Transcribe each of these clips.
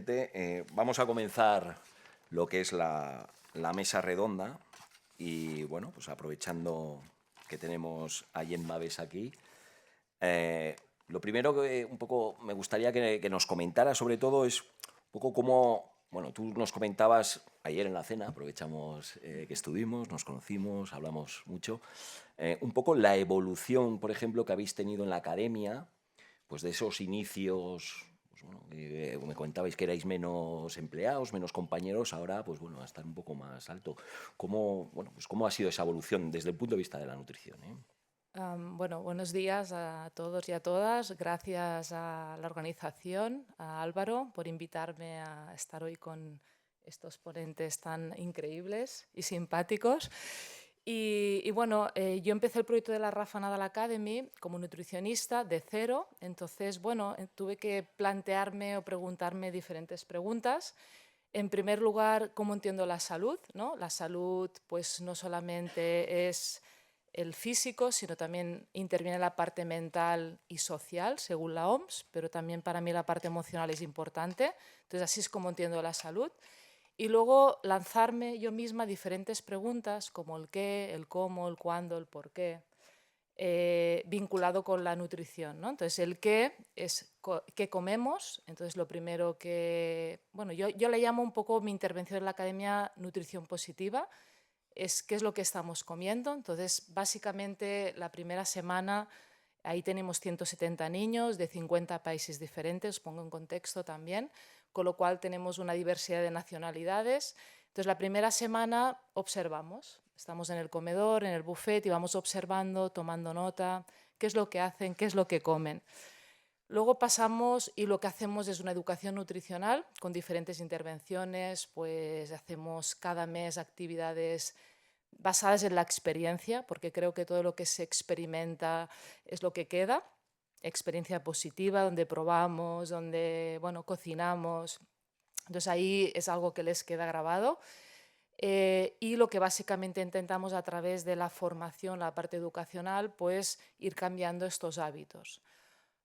Vicente. Vamos a comenzar lo que es la mesa redonda y, bueno, pues aprovechando que tenemos a Jen Maves aquí, lo primero que un poco me gustaría que nos comentara sobre todo es un poco cómo, bueno, tú nos comentabas ayer en la cena, aprovechamos que estuvimos, nos conocimos, hablamos mucho, un poco la evolución, por ejemplo, que habéis tenido en la academia, pues de esos inicios, pues bueno, me comentabais que erais menos empleados, menos compañeros, ahora pues bueno, a estar un poco más alto. ¿Cómo, bueno, pues cómo ha sido esa evolución desde el punto de vista de la nutrición? Bueno, buenos días a todos y a todas. Gracias a la organización, a Álvaro, por invitarme a estar hoy con estos ponentes tan increíbles y simpáticos. Bueno, yo empecé el proyecto de la Rafa Nadal Academy como nutricionista de cero. Entonces, bueno, tuve que plantearme o preguntarme diferentes preguntas. En primer lugar, ¿cómo entiendo la salud? ¿No? La salud, pues no solamente es el físico, sino también interviene la parte mental y social, según la OMS, pero también para mí la parte emocional es importante. Entonces, así es como entiendo la salud. Y luego lanzarme yo misma diferentes preguntas como el qué, el cómo, el cuándo, el por qué, vinculado con la nutrición, ¿no? Entonces, el qué es qué comemos. Entonces, lo primero que, bueno, yo le llamo un poco mi intervención en la academia nutrición positiva, es qué es lo que estamos comiendo. Entonces, básicamente, la primera semana, ahí tenemos 170 niños de 50 países diferentes, os pongo en contexto también, con lo cual tenemos una diversidad de nacionalidades. Entonces, la primera semana observamos, estamos en el comedor, en el buffet y vamos observando, tomando nota, qué es lo que hacen, qué es lo que comen. Luego pasamos y lo que hacemos es una educación nutricional con diferentes intervenciones, pues hacemos cada mes actividades basadas en la experiencia, porque creo que todo lo que se experimenta es lo que queda, experiencia positiva, donde probamos, donde, bueno, cocinamos. Entonces ahí es algo que les queda grabado. Y lo que básicamente intentamos a través de la formación, la parte educacional, pues ir cambiando estos hábitos.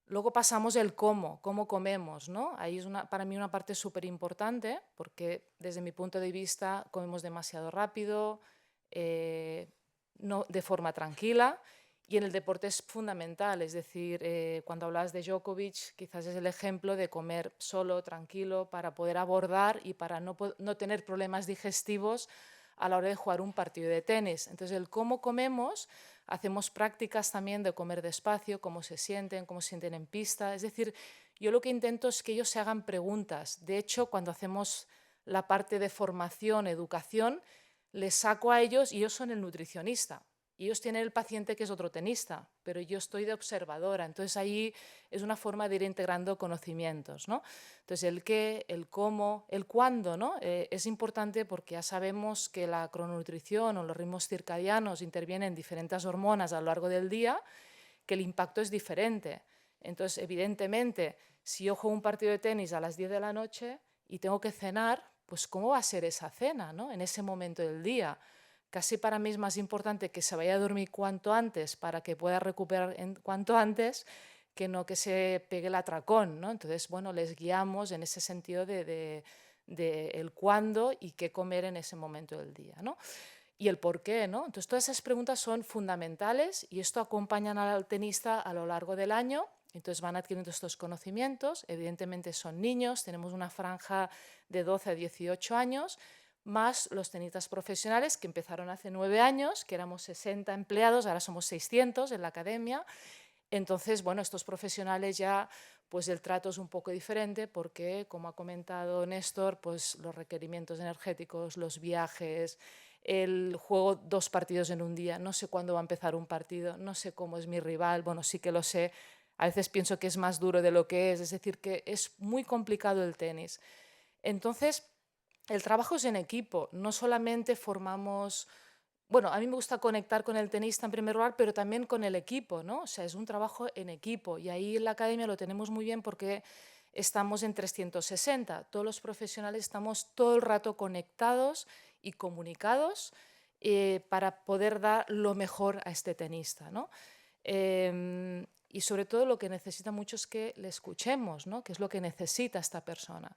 Luego pasamos el cómo comemos, ¿no? Ahí es para mí una parte súper importante porque desde mi punto de vista comemos demasiado rápido, no de forma tranquila, y en el deporte es fundamental. Es decir, cuando hablas de Djokovic, quizás es el ejemplo de comer solo, tranquilo, para poder abordar y para no tener problemas digestivos a la hora de jugar un partido de tenis. Entonces, el cómo comemos, hacemos prácticas también de comer despacio, cómo se sienten, en pista. Es decir, yo lo que intento es que ellos se hagan preguntas. De hecho, cuando hacemos la parte de formación, educación, les saco a ellos y ellos son el nutricionista. Y ellos tienen el paciente que es otro tenista, pero yo estoy de observadora. Entonces ahí es una forma de ir integrando conocimientos, ¿no? Entonces el qué, el cómo, el cuándo, ¿no? Es importante porque ya sabemos que la crononutrición o los ritmos circadianos intervienen diferentes hormonas a lo largo del día, que el impacto es diferente. Entonces, evidentemente, si yo juego un partido de tenis a las 10 de la noche y tengo que cenar, pues ¿cómo va a ser esa cena, ¿no? En ese momento del día? Casi para mí es más importante que se vaya a dormir cuanto antes para que pueda recuperar cuanto antes que no que se pegue el atracón, ¿no? Entonces, bueno, les guiamos en ese sentido de el cuándo y qué comer en ese momento del día, ¿no? Y el por qué, ¿no? Entonces, todas esas preguntas son fundamentales y esto acompañan al tenista a lo largo del año. Entonces van adquiriendo estos conocimientos. Evidentemente son niños, tenemos una franja de 12 a 18 años, más los tenistas profesionales que empezaron hace 9 años, que éramos 60 empleados, ahora somos 600 en la academia. Entonces, bueno, estos profesionales ya, pues el trato es un poco diferente porque, como ha comentado Néstor, pues los requerimientos energéticos, los viajes, el juego 2 partidos en un día, no sé cuándo va a empezar un partido, no sé cómo es mi rival, bueno, sí que lo sé, a veces pienso que es más duro de lo que es decir, que es muy complicado el tenis. Entonces, el trabajo es en equipo, no solamente formamos, bueno, a mí me gusta conectar con el tenista en primer lugar, pero también con el equipo, ¿no? O sea, es un trabajo en equipo y ahí en la academia lo tenemos muy bien porque estamos en 360. Todos los profesionales estamos todo el rato conectados y comunicados para poder dar lo mejor a este tenista, ¿no? Y sobre todo lo que necesita mucho es que le escuchemos, ¿no? ¿Qué es lo que necesita esta persona?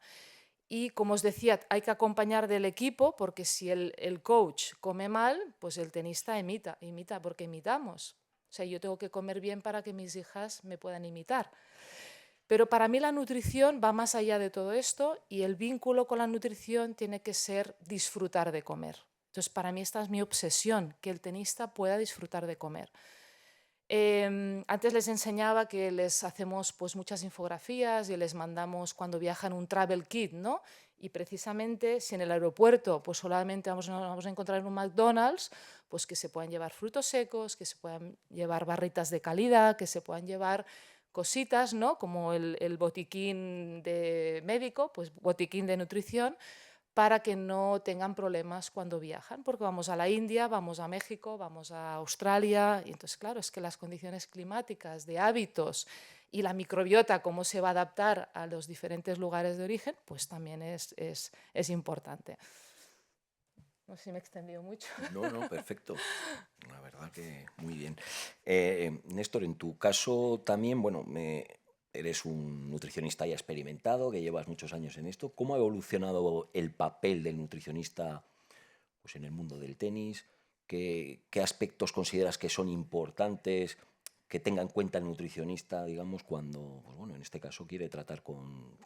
Y como os decía, hay que acompañar del equipo, porque si el coach come mal, pues el tenista imita porque imitamos. O sea, yo tengo que comer bien para que mis hijas me puedan imitar. Pero para mí la nutrición va más allá de todo esto y el vínculo con la nutrición tiene que ser disfrutar de comer. Entonces, para mí esta es mi obsesión, que el tenista pueda disfrutar de comer. Antes les enseñaba que les hacemos pues, muchas infografías y les mandamos cuando viajan un travel kit, ¿no? Y precisamente si en el aeropuerto pues solamente nos vamos a encontrar en un McDonald's, pues que se puedan llevar frutos secos, que se puedan llevar barritas de calidad, que se puedan llevar cositas, ¿no? Como el botiquín de médico, pues botiquín de nutrición, para que no tengan problemas cuando viajan, porque vamos a la India, vamos a México, vamos a Australia, y entonces, claro, es que las condiciones climáticas, de hábitos y la microbiota, cómo se va a adaptar a los diferentes lugares de origen, pues también es importante. No sé si me he extendido mucho. No, no, perfecto. La verdad que muy bien. Néstor, en tu caso también, bueno, eres un nutricionista ya experimentado, que llevas muchos años en esto. ¿Cómo ha evolucionado el papel del nutricionista, pues, en el mundo del tenis? ¿Qué aspectos consideras que son importantes que tenga en cuenta el nutricionista, digamos, cuando, pues bueno, en este caso quiere tratar con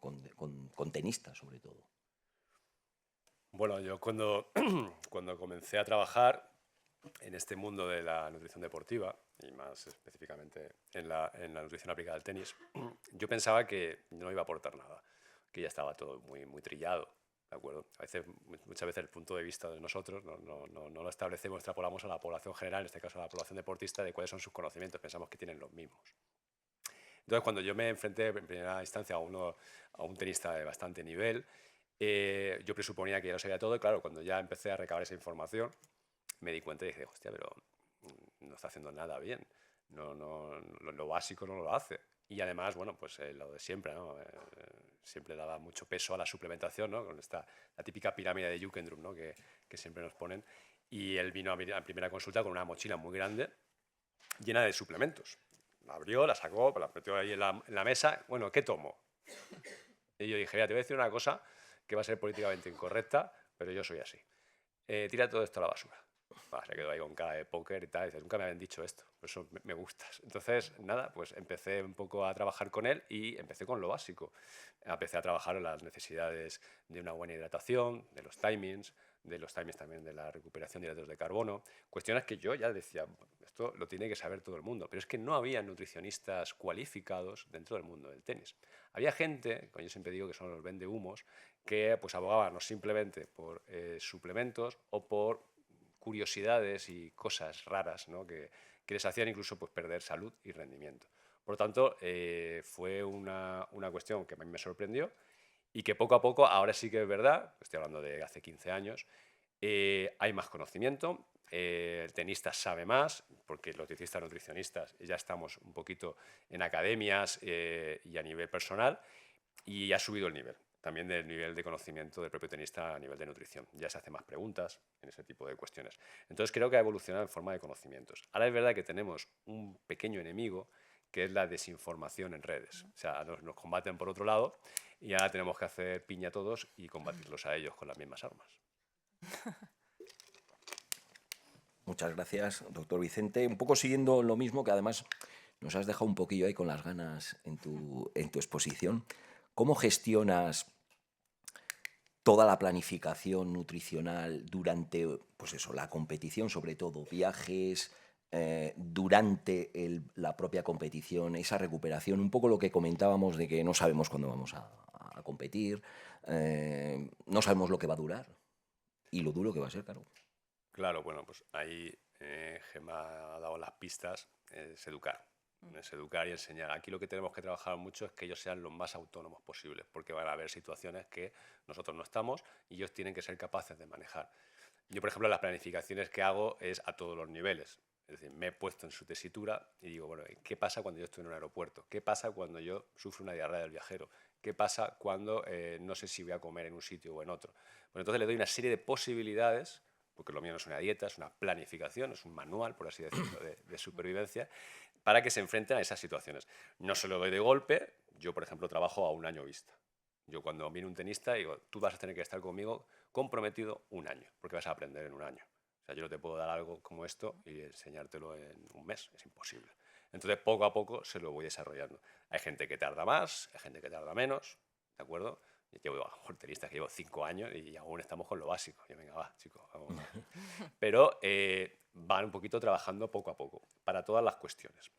tenistas, sobre todo? Bueno, yo cuando comencé a trabajar en este mundo de la nutrición deportiva, y más específicamente en la nutrición aplicada al tenis, yo pensaba que no iba a aportar nada, que ya estaba todo muy trillado, ¿de acuerdo? Muchas veces el punto de vista de nosotros no lo establecemos, extrapolamos a la población general, en este caso a la población deportista, de cuáles son sus conocimientos, pensamos que tienen los mismos. Entonces, cuando yo me enfrenté en primera instancia a un tenista de bastante nivel, yo presuponía que ya lo sabía todo y claro, cuando ya empecé a recabar esa información, me di cuenta y dije, hostia, pero no está haciendo nada bien, lo básico no lo hace. Y además, bueno, pues lo de siempre, ¿no? Siempre daba mucho peso a la suplementación, ¿no? Con la típica pirámide de Junkendrup, ¿no? Que siempre nos ponen. Y él vino a primera consulta con una mochila muy grande, llena de suplementos. La abrió, la sacó, la metió ahí en la mesa. Bueno, ¿qué tomo? Y yo dije, mira, te voy a decir una cosa que va a ser políticamente incorrecta, pero yo soy así. Tira todo esto a la basura. Se quedó ahí con cara de póker y tal. Y dice, nunca me habían dicho esto, por eso me gustas. Entonces, nada, pues empecé un poco a trabajar con él y empecé con lo básico. Empecé a trabajar en las necesidades de una buena hidratación, de los timings también de la recuperación de hidratos de carbono. Cuestiones que yo ya decía, esto lo tiene que saber todo el mundo. Pero es que no había nutricionistas cualificados dentro del mundo del tenis. Había gente, como yo siempre digo que son los vendehumos, que pues abogaban no simplemente por suplementos o por curiosidades y cosas raras, ¿no? que les hacían incluso pues, perder salud y rendimiento. Por lo tanto, fue una cuestión que a mí me sorprendió y que poco a poco, ahora sí que es verdad, estoy hablando de hace 15 años, hay más conocimiento, el tenista sabe más, porque los dietistas nutricionistas ya estamos un poquito en academias y a nivel personal, y ha subido el nivel, también del nivel de conocimiento del propio tenista a nivel de nutrición. Ya se hacen más preguntas en ese tipo de cuestiones. Entonces creo que ha evolucionado en forma de conocimientos. Ahora es verdad que tenemos un pequeño enemigo que es la desinformación en redes. O sea, nos combaten por otro lado y ahora tenemos que hacer piña todos y combatirlos a ellos con las mismas armas. Muchas gracias, doctor Vicente. Un poco siguiendo lo mismo, que además nos has dejado un poquillo ahí con las ganas en tu exposición. ¿Cómo gestionas toda la planificación nutricional durante, pues eso, la competición, sobre todo viajes, durante la propia competición, esa recuperación? Un poco lo que comentábamos de que no sabemos cuándo vamos a competir, no sabemos lo que va a durar y lo duro que va a ser, claro. Claro, bueno, pues ahí Gemma ha dado las pistas, es educar. Es educar y enseñar. Aquí lo que tenemos que trabajar mucho es que ellos sean lo más autónomos posibles, porque van a haber situaciones que nosotros no estamos y ellos tienen que ser capaces de manejar. Yo, por ejemplo, las planificaciones que hago es a todos los niveles. Es decir, me he puesto en su tesitura y digo, bueno, ¿qué pasa cuando yo estoy en un aeropuerto? ¿Qué pasa cuando yo sufro una diarrea del viajero? ¿Qué pasa cuando no sé si voy a comer en un sitio o en otro? Bueno, entonces le doy una serie de posibilidades, porque lo mío no es una dieta, es una planificación, es un manual, por así decirlo, de supervivencia, para que se enfrenten a esas situaciones. No se lo doy de golpe, yo, por ejemplo, trabajo a un año vista. Yo cuando miro un tenista digo, tú vas a tener que estar conmigo comprometido un año, porque vas a aprender en un año. O sea, yo no te puedo dar algo como esto y enseñártelo en un mes, es imposible. Entonces, poco a poco se lo voy desarrollando. Hay gente que tarda más, hay gente que tarda menos, ¿de acuerdo? Yo llevo tenistas que llevo 5 años y aún estamos con lo básico. Yo, venga, va, chicos, vamos. Pero van un poquito trabajando poco a poco, para todas las cuestiones.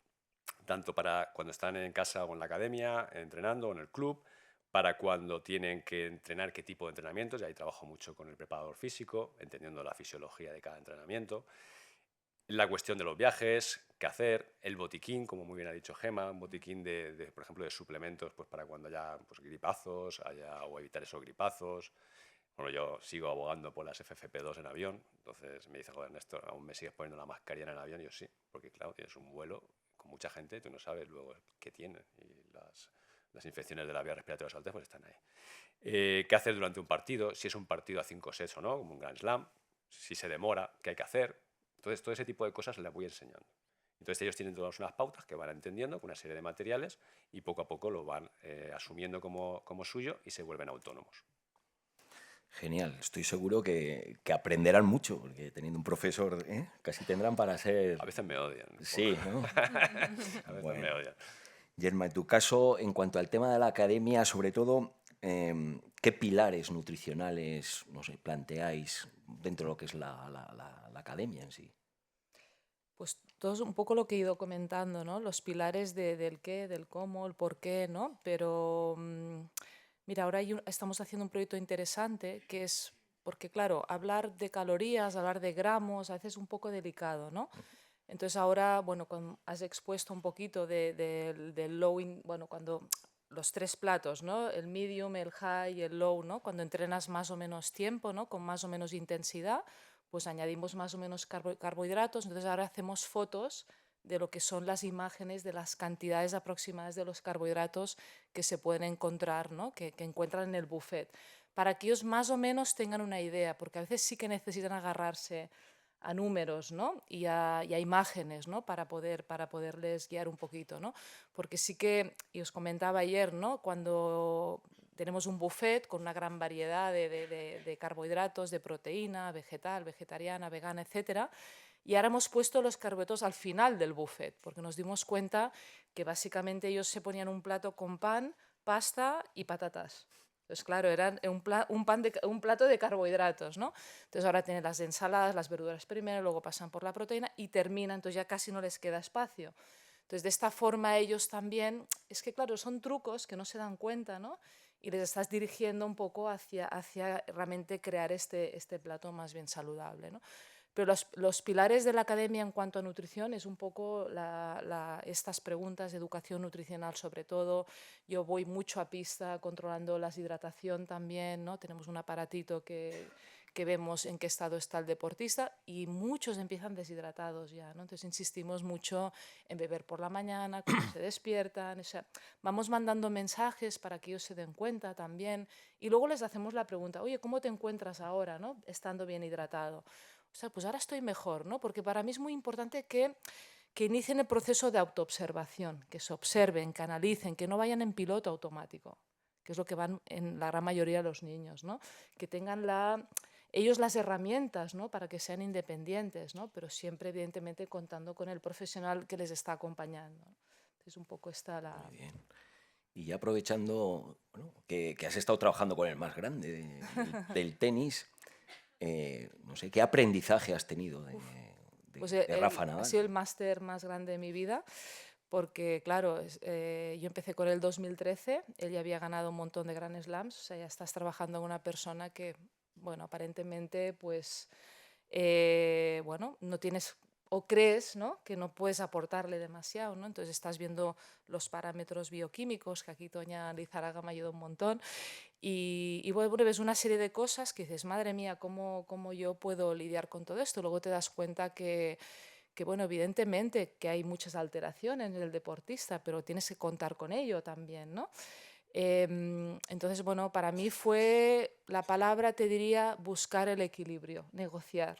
Tanto para cuando están en casa o en la academia, entrenando o en el club, para cuando tienen que entrenar qué tipo de entrenamientos, y ahí trabajo mucho con el preparador físico, entendiendo la fisiología de cada entrenamiento. La cuestión de los viajes, qué hacer, el botiquín, como muy bien ha dicho Gema, un botiquín por ejemplo, de suplementos pues para cuando haya pues, gripazos o evitar esos gripazos. Bueno, yo sigo abogando por las FFP2 en avión, entonces me dice, joder, Néstor, ¿aún me sigues poniendo la mascarilla en el avión? Y yo sí, porque claro, tienes un vuelo con mucha gente y tú no sabes luego qué tiene. Y las infecciones de las vías respiratorias altas pues están ahí. ¿Qué hacer durante un partido? Si es un partido a 5 sets o no, como un Grand Slam. Si se demora, ¿qué hay que hacer? Entonces, todo ese tipo de cosas les voy enseñando. Entonces, ellos tienen todas unas pautas que van entendiendo con una serie de materiales y poco a poco lo van asumiendo como suyo y se vuelven autónomos. Genial, estoy seguro que aprenderán mucho, porque teniendo un profesor, casi tendrán para ser... A veces me odian. Sí, ¿no? A veces me Bueno. odian. Yerma, en tu caso, en cuanto al tema de la academia, sobre todo, ¿qué pilares nutricionales, no sé, planteáis dentro de lo que es la academia en sí? Pues todo es un poco lo que he ido comentando, ¿no? Los pilares del qué, del cómo, el por qué, ¿no? Pero mira, ahora estamos haciendo un proyecto interesante que es, porque claro, hablar de calorías, hablar de gramos, a veces es un poco delicado, ¿no? Entonces ahora, bueno, cuando has expuesto un poquito del low, bueno, cuando los tres platos, ¿no? El medium, el high y el low, ¿no? Cuando entrenas más o menos tiempo, ¿no? Con más o menos intensidad, pues añadimos más o menos carbohidratos. Entonces ahora hacemos fotos de lo que son las imágenes de las cantidades aproximadas de los carbohidratos que se pueden encontrar, ¿no? que encuentran en el buffet, para que ellos más o menos tengan una idea, porque a veces sí que necesitan agarrarse a números, ¿no? y a imágenes, ¿no? para poderles guiar un poquito, ¿no? Porque sí que, y os comentaba ayer, ¿no? Cuando tenemos un buffet con una gran variedad de carbohidratos, de proteína, vegetal, vegetariana, vegana, etcétera, y ahora hemos puesto los carbohidratos al final del buffet, porque nos dimos cuenta que básicamente ellos se ponían un plato con pan, pasta y patatas. Entonces, claro, eran un plato de carbohidratos, ¿no? Entonces ahora tienen las ensaladas, las verduras primero, luego pasan por la proteína y terminan, entonces ya casi no les queda espacio. Entonces, de esta forma ellos también, es que claro, son trucos que no se dan cuenta, ¿no? Y les estás dirigiendo un poco hacia realmente crear este plato más bien saludable, ¿no? Pero los pilares de la academia en cuanto a nutrición es un poco estas preguntas de educación nutricional sobre todo. Yo voy mucho a pista controlando la hidratación también, ¿no? Tenemos un aparatito que vemos en qué estado está el deportista y muchos empiezan deshidratados ya, ¿no? Entonces insistimos mucho en beber por la mañana, cuando se despiertan, o sea, vamos mandando mensajes para que ellos se den cuenta también y luego les hacemos la pregunta, oye, ¿cómo te encuentras ahora, ¿no? Estando bien hidratado. O sea, pues ahora estoy mejor, ¿no? Porque para mí es muy importante que inicien el proceso de autoobservación, que se observen, que analicen, que no vayan en piloto automático, que es lo que van en la gran mayoría de los niños, ¿no? Que tengan ellos las herramientas, ¿no? Para que sean independientes, ¿no? Pero siempre, evidentemente, contando con el profesional que les está acompañando. Entonces, un poco está la... Muy bien. Y ya aprovechando, bueno, que has estado trabajando con el más grande del tenis, no sé, ¿qué aprendizaje has tenido Pues de Rafa ha Nadal? sido el máster más grande de mi vida, porque claro, yo empecé con él 2013, él ya había ganado un montón de Grand Slams, o sea, ya estás trabajando con una persona que, bueno, aparentemente, pues, bueno, no tienes o crees, ¿no? Que no puedes aportarle demasiado, ¿no? Entonces estás viendo los parámetros bioquímicos, que aquí Toña Lizaraga me ayudó un montón, y bueno, ves una serie de cosas que dices, madre mía, ¿cómo yo puedo lidiar con todo esto? Luego te das cuenta que, bueno, evidentemente que hay muchas alteraciones en el deportista, pero tienes que contar con ello también, ¿no? Entonces, bueno, para mí fue, la palabra te diría buscar el equilibrio, negociar.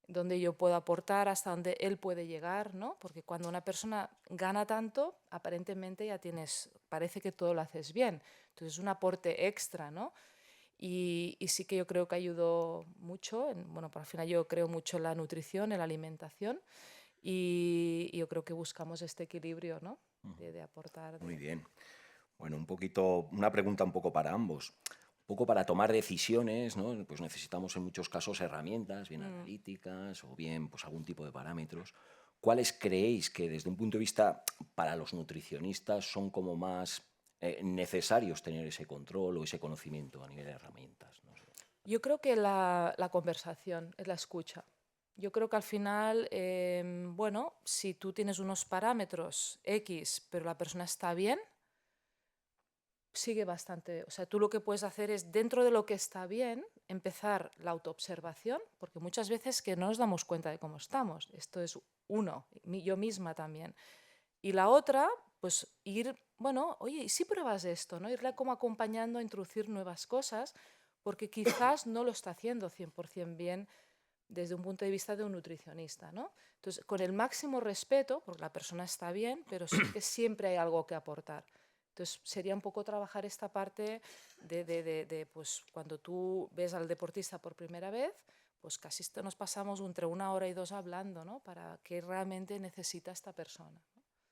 donde yo puedo aportar, hasta donde él puede llegar, ¿no? Porque cuando una persona gana tanto, aparentemente ya tienes, parece que todo lo haces bien. Entonces es un aporte extra, ¿no? Y sí que yo creo que ayudó mucho. Bueno, por al final yo creo mucho en la nutrición, en la alimentación, y yo creo que buscamos este equilibrio, ¿no? De aportar. Muy bien. Bueno, una pregunta un poco para ambos. Un poco para tomar decisiones, ¿no? Pues necesitamos en muchos casos herramientas, bien analíticas o bien pues algún tipo de parámetros. ¿Cuáles creéis que desde un punto de vista para los nutricionistas son como más necesarios tener ese control o ese conocimiento a nivel de herramientas? No sé. Yo creo que la conversación es la escucha. Yo creo que al final, bueno, si tú tienes unos parámetros X, pero la persona está bien, sigue bastante. O sea, tú lo que puedes hacer es, dentro de lo que está bien, empezar la autoobservación, porque muchas veces que no nos damos cuenta de cómo estamos. Esto es uno, yo misma también. Y la otra, pues ir, bueno, oye, ¿y si pruebas esto? ¿No? Irla como acompañando a introducir nuevas cosas, porque quizás no lo está haciendo 100% bien desde un punto de vista de un nutricionista, ¿no? Entonces, con el máximo respeto, porque la persona está bien, pero sí que siempre hay algo que aportar. Entonces, sería un poco trabajar esta parte pues, cuando tú ves al deportista por primera vez, pues casi nos pasamos entre 1 hora y 2 hablando, ¿no? Para qué realmente necesita esta persona,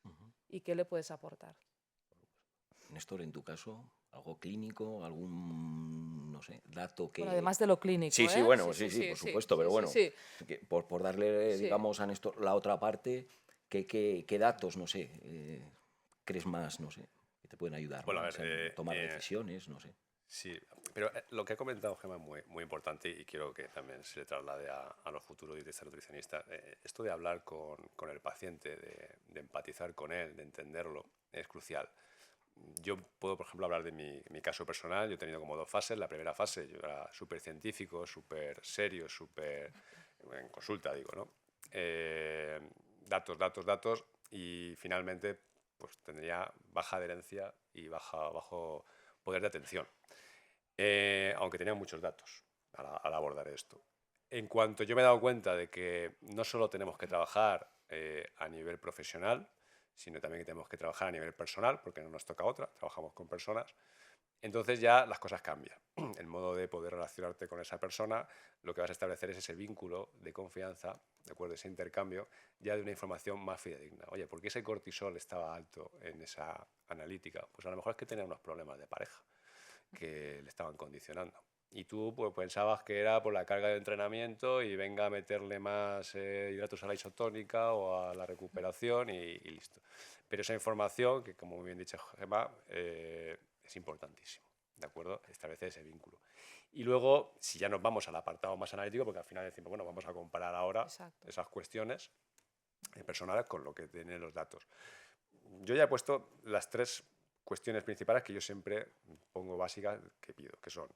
¿no? Y qué le puedes aportar. Néstor, en tu caso, algo clínico, algún, no sé, dato Bueno, que... además de lo clínico, Sí, sí, ¿eh? bueno, Sí, sí, sí, sí, sí, por sí, supuesto, pero sí, sí, bueno, sí, por darle, sí. digamos, a Néstor la otra parte, ¿qué datos, no sé, crees más, no sé, que te pueden ayudar Bueno, a más ver, en tomar decisiones, no sé? sí, pero lo que ha comentado Gemma es muy, muy importante y quiero que también se le traslade a los futuros dietistas nutricionistas. Esto de hablar con el paciente, de empatizar con él, de entenderlo, es crucial. Yo puedo, por ejemplo, hablar de mi caso personal. Yo he tenido como 2 fases. La primera fase yo era súper científico, súper serio, súper en consulta, digo, ¿no? Datos, datos, datos y finalmente pues tendría baja adherencia y bajo poder de atención, aunque tenía muchos datos al abordar esto. En cuanto yo me he dado cuenta de que no solo tenemos que trabajar a nivel profesional, sino también que tenemos que trabajar a nivel personal, porque no nos toca otra, trabajamos con personas, entonces ya las cosas cambian. El modo de poder relacionarte con esa persona, lo que vas a establecer es ese vínculo de confianza, ¿de acuerdo? Ese intercambio ya de una información más fidedigna. Oye, ¿por qué ese cortisol estaba alto en esa analítica? Pues a lo mejor es que tenía unos problemas de pareja que le estaban condicionando. Y tú pues, pensabas que era por la carga de entrenamiento y venga a meterle más hidratos a la isotónica o a la recuperación y listo. Pero esa información, que como muy bien dicho Gemma, es importantísimo, ¿de acuerdo? Establecer ese vínculo. Y luego, si ya nos vamos al apartado más analítico, porque al final decimos, bueno, vamos a comparar ahora Exacto. esas cuestiones personales con lo que tienen los datos. Yo ya he puesto las 3 cuestiones principales que yo siempre pongo básicas que pido, que son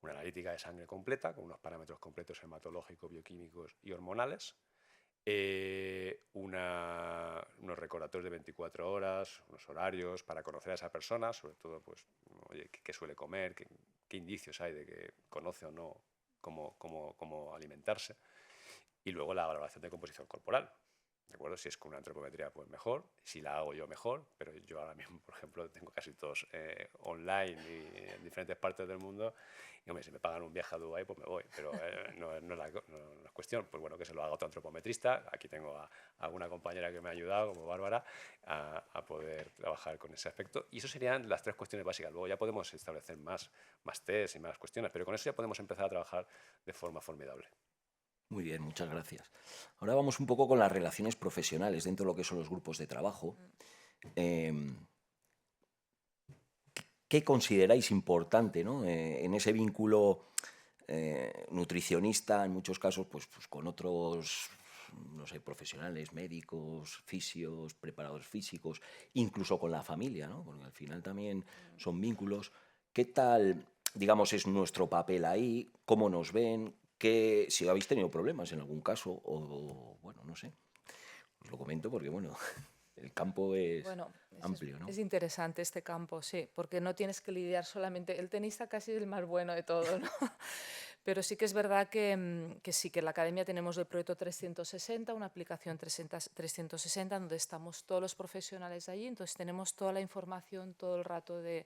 una analítica de sangre completa, con unos parámetros completos hematológicos, bioquímicos y hormonales, unos recordatorios de 24 horas, unos horarios para conocer a esa persona, sobre todo, pues, oye, qué suele comer, qué indicios hay de que conoce o no cómo alimentarse, y luego la valoración de composición corporal. ¿De acuerdo? Si es con una antropometría, pues mejor. Si la hago yo, mejor. Pero yo ahora mismo, por ejemplo, tengo casi todos online y en diferentes partes del mundo. Y, hombre, si me pagan un viaje a Dubái, pues me voy. Pero no es cuestión. Pues bueno, que se lo haga otro antropometrista. Aquí tengo a alguna compañera que me ha ayudado, como Bárbara, a poder trabajar con ese aspecto. Y eso serían las 3 cuestiones básicas. Luego ya podemos establecer más test y más cuestiones. Pero con eso ya podemos empezar a trabajar de forma formidable. Muy bien, muchas gracias. Ahora vamos un poco con las relaciones profesionales dentro de lo que son los grupos de trabajo. Em, ¿Qué consideráis importante, ¿no? En ese vínculo nutricionista, en muchos casos, pues con otros, no sé, profesionales, médicos, fisios, preparadores físicos, incluso con la familia, ¿no? Porque al final también son vínculos. ¿Qué tal, digamos, es nuestro papel ahí? ¿Cómo nos ven? Si habéis tenido problemas en algún caso, o bueno, no sé. Os lo comento porque, bueno, el campo es Bueno, amplio, ¿no? es interesante este campo, sí, porque no tienes que lidiar solamente, el tenista casi es el más bueno de todo, ¿no? Pero sí que es verdad que sí, que en la academia tenemos el proyecto 360, una aplicación 360 donde estamos todos los profesionales allí, entonces tenemos toda la información todo el rato de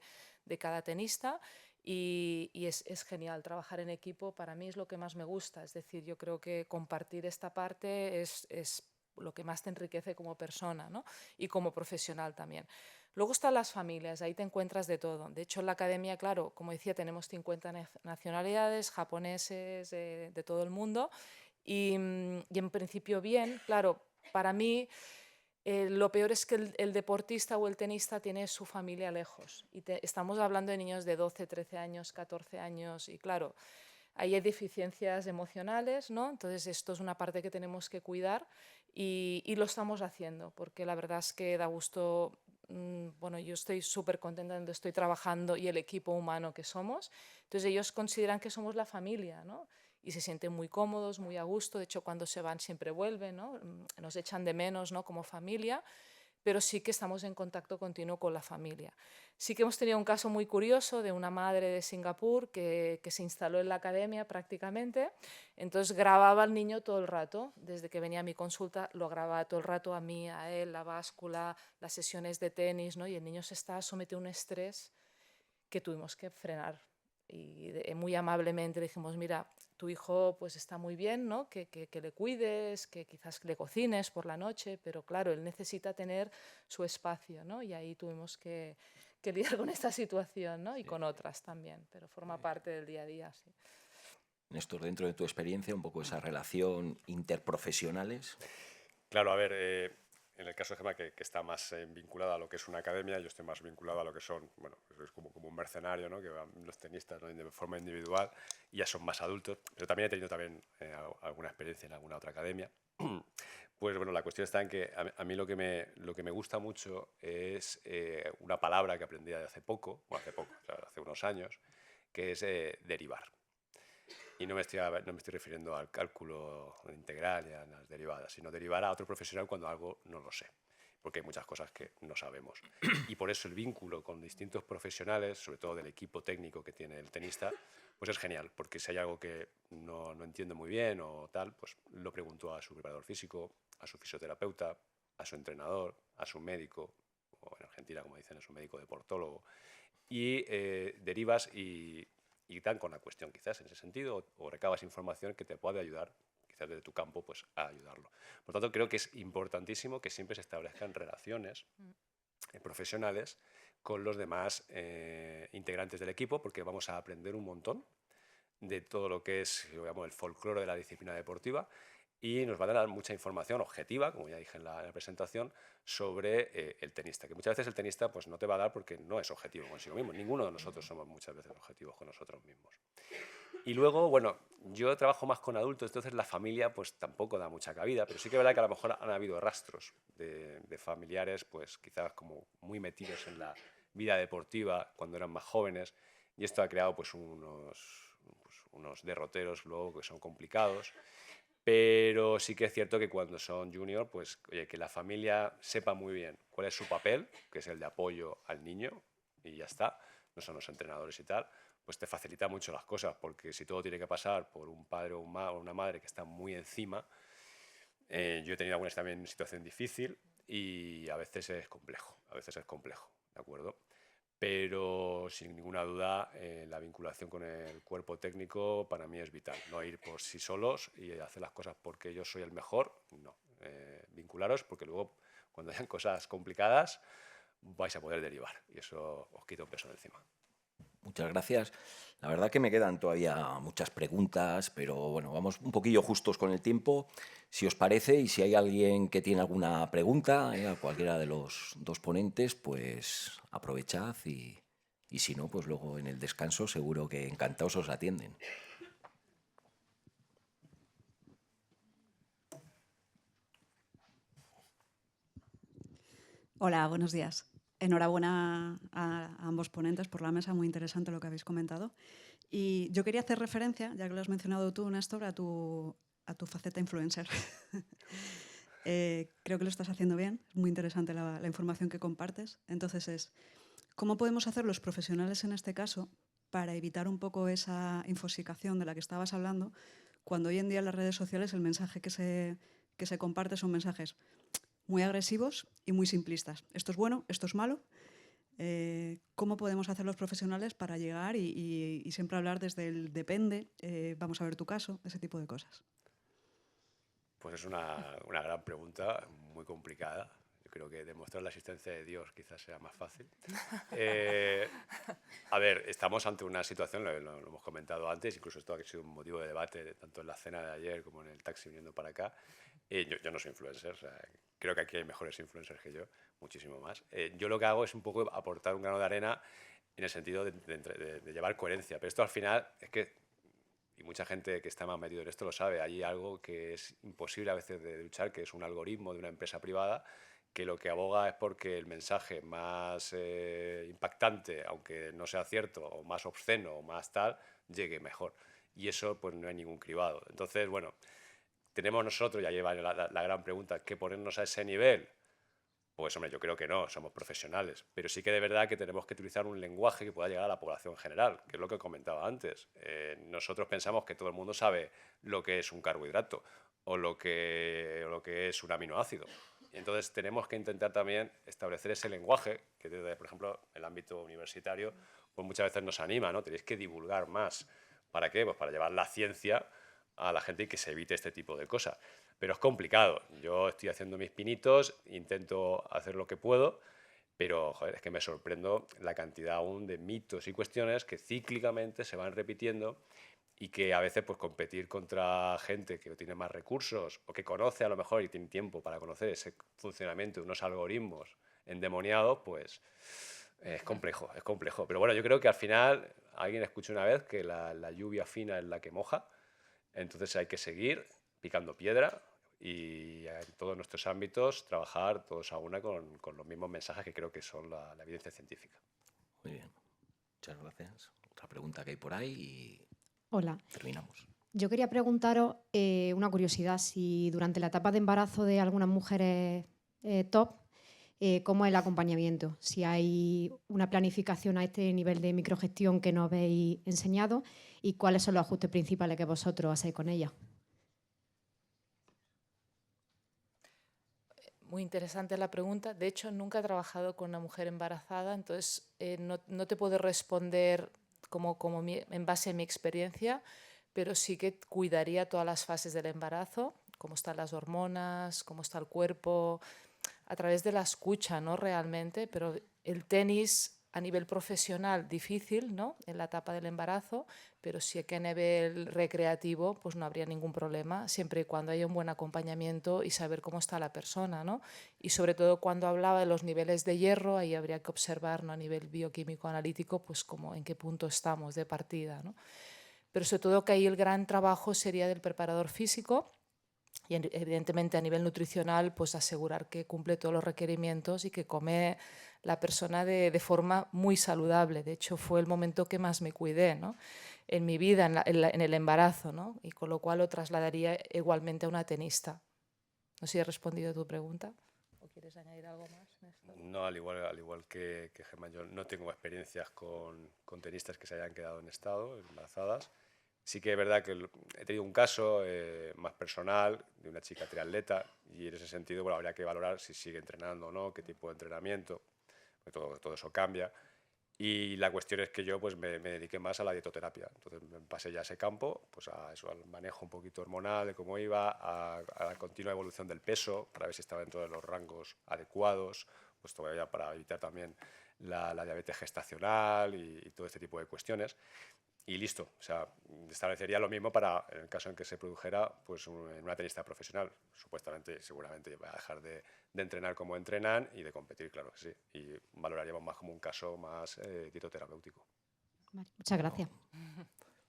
cada tenista y es genial trabajar en equipo, para mí es lo que más me gusta, es decir, yo creo que compartir esta parte es lo que más te enriquece como persona, ¿no? Y como profesional también. Luego están las familias, ahí te encuentras de todo. De hecho, en la academia, claro, como decía, tenemos 50 nacionalidades, japoneses, de todo el mundo, y en principio bien, claro, para mí lo peor es que el deportista o el tenista tiene su familia lejos. Y estamos hablando de niños de 12, 13 años, 14 años, y claro, ahí hay deficiencias emocionales, ¿no? Entonces esto es una parte que tenemos que cuidar y lo estamos haciendo, porque la verdad es que da gusto. Bueno, yo estoy súper contenta donde estoy trabajando y el equipo humano que somos. Entonces ellos consideran que somos la familia, ¿no? Y se sienten muy cómodos, muy a gusto. De hecho, cuando se van siempre vuelven, ¿no? Nos echan de menos, ¿no? Como familia, pero sí que estamos en contacto continuo con la familia. Sí que hemos tenido un caso muy curioso de una madre de Singapur que se instaló en la academia prácticamente, entonces grababa al niño todo el rato, desde que venía a mi consulta lo grababa todo el rato, a mí, a él, la báscula, las sesiones de tenis, ¿no? Y el niño se estaba sometido a un estrés que tuvimos que frenar. Y muy amablemente dijimos, mira, tu hijo pues está muy bien, ¿no? Que le cuides, que quizás le cocines por la noche, pero claro, él necesita tener su espacio, ¿no? Y ahí tuvimos que lidiar con esta situación, ¿no? Y Sí. con otras también, pero forma parte del día a día, sí. Néstor, dentro de tu experiencia, un poco esa relación interprofesionales. Claro, a ver, en el caso de Gemma, que está más vinculada a lo que es una academia, yo estoy más vinculado a lo que son, bueno, es como un mercenario, ¿no? Que van los tenistas, ¿no? De forma individual y ya son más adultos, pero también he tenido también alguna experiencia en alguna otra academia. Pues bueno, la cuestión está en que a mí lo que me gusta mucho es una palabra que aprendí hace poco, o sea, hace unos años, que es derivar. Y no me estoy refiriendo al cálculo integral y a las derivadas, sino derivar a otro profesional cuando algo no lo sé, porque hay muchas cosas que no sabemos. Y por eso el vínculo con distintos profesionales, sobre todo del equipo técnico que tiene el tenista, pues es genial, porque si hay algo que no entiendo muy bien o tal, pues lo pregunto a su preparador físico, a su fisioterapeuta, a su entrenador, a su médico, o en Argentina, como dicen, es un médico deportólogo, y derivas y dan con la cuestión, quizás en ese sentido, o recabas información que te puede ayudar, quizás desde tu campo, pues a ayudarlo. Por tanto, creo que es importantísimo que siempre se establezcan relaciones profesionales con los demás integrantes del equipo, porque vamos a aprender un montón de todo lo que es, digamos, el folclore de la disciplina deportiva y nos va a dar mucha información objetiva, como ya dije en la presentación, sobre el tenista, que muchas veces el tenista pues, no te va a dar porque no es objetivo consigo mismo. Ninguno de nosotros somos muchas veces objetivos con nosotros mismos. Y luego, bueno, yo trabajo más con adultos, entonces la familia pues tampoco da mucha cabida, pero sí que es verdad que a lo mejor han habido rastros de familiares pues quizás como muy metidos en la vida deportiva cuando eran más jóvenes y esto ha creado pues unos derroteros luego que son complicados. Pero sí que es cierto que cuando son junior, pues oye, que la familia sepa muy bien cuál es su papel, que es el de apoyo al niño, y ya está, no son los entrenadores y tal, pues te facilita mucho las cosas, porque si todo tiene que pasar por un padre o una madre que está muy encima, yo he tenido alguna también situación difícil y a veces es complejo, ¿de acuerdo? Pero sin ninguna duda la vinculación con el cuerpo técnico para mí es vital. No ir por sí solos y hacer las cosas porque yo soy el mejor, no. Vincularos porque luego cuando hayan cosas complicadas vais a poder derivar y eso os quita un peso de encima. Muchas gracias. La verdad que me quedan todavía muchas preguntas, pero bueno, vamos un poquillo justos con el tiempo. Si os parece y si hay alguien que tiene alguna pregunta a cualquiera de los dos ponentes, pues aprovechad y si no, pues luego en el descanso seguro que encantados os atienden. Hola, buenos días. Enhorabuena a ambos ponentes por la mesa, muy interesante lo que habéis comentado. Y yo quería hacer referencia, ya que lo has mencionado tú, Néstor, a tu faceta influencer. Creo que lo estás haciendo bien, es muy interesante la información que compartes. Entonces ¿cómo podemos hacer los profesionales en este caso para evitar un poco esa infosicación de la que estabas hablando, cuando hoy en día en las redes sociales el mensaje que se comparte son mensajes muy agresivos y muy simplistas. Esto es bueno, esto es malo. ¿Cómo podemos hacer los profesionales para llegar y siempre hablar desde el depende, vamos a ver tu caso, ese tipo de cosas? Pues es una gran pregunta, muy complicada. Yo creo que demostrar la existencia de Dios quizás sea más fácil. A ver, estamos ante una situación, lo hemos comentado antes, incluso esto ha sido un motivo de debate tanto en la cena de ayer como en el taxi viniendo para acá. Yo no soy influencer, o sea, creo que aquí hay mejores influencers que yo, muchísimo más. Yo lo que hago es un poco aportar un grano de arena en el sentido de llevar coherencia, pero esto al final es que, y mucha gente que está más metido en esto lo sabe, hay algo que es imposible a veces de luchar, que es un algoritmo de una empresa privada que lo que aboga es porque el mensaje más impactante, aunque no sea cierto, o más obsceno, o más tal, llegue mejor. Y eso pues no hay ningún cribado. Entonces, bueno, tenemos nosotros, y ahí va la gran pregunta, ¿que ponernos a ese nivel? Pues hombre, yo creo que no, somos profesionales, pero sí que de verdad que tenemos que utilizar un lenguaje que pueda llegar a la población general, que es lo que comentaba antes. Nosotros pensamos que todo el mundo sabe lo que es un carbohidrato o lo que es un aminoácido. Entonces tenemos que intentar también establecer ese lenguaje que desde, por ejemplo, el ámbito universitario, pues muchas veces nos anima, ¿no? Tenéis que divulgar más. ¿Para qué? Pues para llevar la ciencia a la gente y que se evite este tipo de cosas. Pero es complicado. Yo estoy haciendo mis pinitos, intento hacer lo que puedo, pero joder, es que me sorprendo la cantidad aún de mitos y cuestiones que cíclicamente se van repitiendo y que a veces pues competir contra gente que tiene más recursos o que conoce a lo mejor y tiene tiempo para conocer ese funcionamiento de unos algoritmos endemoniados, pues es complejo, es complejo. Pero bueno, yo creo que al final alguien escuchó una vez que la lluvia fina es la que moja, entonces hay que seguir picando piedra y en todos nuestros ámbitos trabajar todos a una con los mismos mensajes que creo que son la evidencia científica. Muy bien, muchas gracias. Otra pregunta que hay por ahí y Hola. terminamos. Yo quería preguntaros una curiosidad, si durante la etapa de embarazo de algunas mujeres top, ¿cómo es el acompañamiento? Si hay una planificación a este nivel de microgestión que nos habéis enseñado y cuáles son los ajustes principales que vosotros hacéis con ellas. Muy interesante la pregunta. De hecho, nunca he trabajado con una mujer embarazada, entonces no te puedo responder en base a mi experiencia, pero sí que cuidaría todas las fases del embarazo, cómo están las hormonas, cómo está el cuerpo, a través de la escucha, ¿no? Realmente, pero el tenis a nivel profesional difícil, ¿no? En la etapa del embarazo, pero sí que a nivel recreativo pues no habría ningún problema, siempre y cuando haya un buen acompañamiento y saber cómo está la persona, ¿no? Y sobre todo cuando hablaba de los niveles de hierro, ahí habría que observar, ¿no? A nivel bioquímico analítico, pues como en qué punto estamos de partida, ¿no? Pero sobre todo que ahí el gran trabajo sería del preparador físico, y evidentemente a nivel nutricional, pues asegurar que cumple todos los requerimientos y que come la persona de forma muy saludable. De hecho, fue el momento que más me cuidé, ¿no? En mi vida, en el embarazo, ¿no? Y con lo cual lo trasladaría igualmente a una tenista. No sé si he respondido a tu pregunta. ¿O quieres añadir algo más, Néstor? No, al igual que Gemma, yo no tengo experiencias con tenistas que se hayan quedado en estado, embarazadas. Sí que es verdad que he tenido un caso más personal de una chica triatleta y en ese sentido bueno, habría que valorar si sigue entrenando o no, qué tipo de entrenamiento, porque todo eso cambia. Y la cuestión es que yo pues, me dediqué más a la dietoterapia. Entonces me pasé ya a ese campo, pues a eso, al manejo un poquito hormonal, de cómo iba, a la continua evolución del peso, para ver si estaba dentro de los rangos adecuados, pues todavía para evitar también la diabetes gestacional y todo este tipo de cuestiones. Y listo, o sea, establecería lo mismo para, en el caso en que se produjera, pues una tenista profesional. Supuestamente, seguramente va a dejar de entrenar como entrenan y de competir, claro que sí. Y valoraríamos más como un caso más dietoterapéutico. Vale, muchas gracias.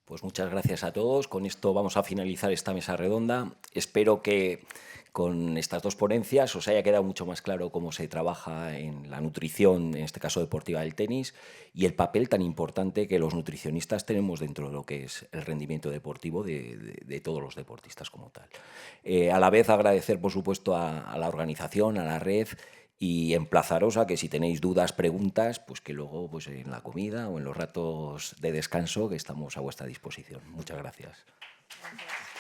Pues muchas gracias a todos. Con esto vamos a finalizar esta mesa redonda. Espero que con estas dos ponencias os haya quedado mucho más claro cómo se trabaja en la nutrición, en este caso deportiva del tenis, y el papel tan importante que los nutricionistas tenemos dentro de lo que es el rendimiento deportivo de todos los deportistas como tal. A la vez agradecer, por supuesto, a la organización, a la red y emplazaros a que si tenéis dudas, preguntas, pues que luego pues en la comida o en los ratos de descanso que estamos a vuestra disposición. Muchas gracias. Gracias.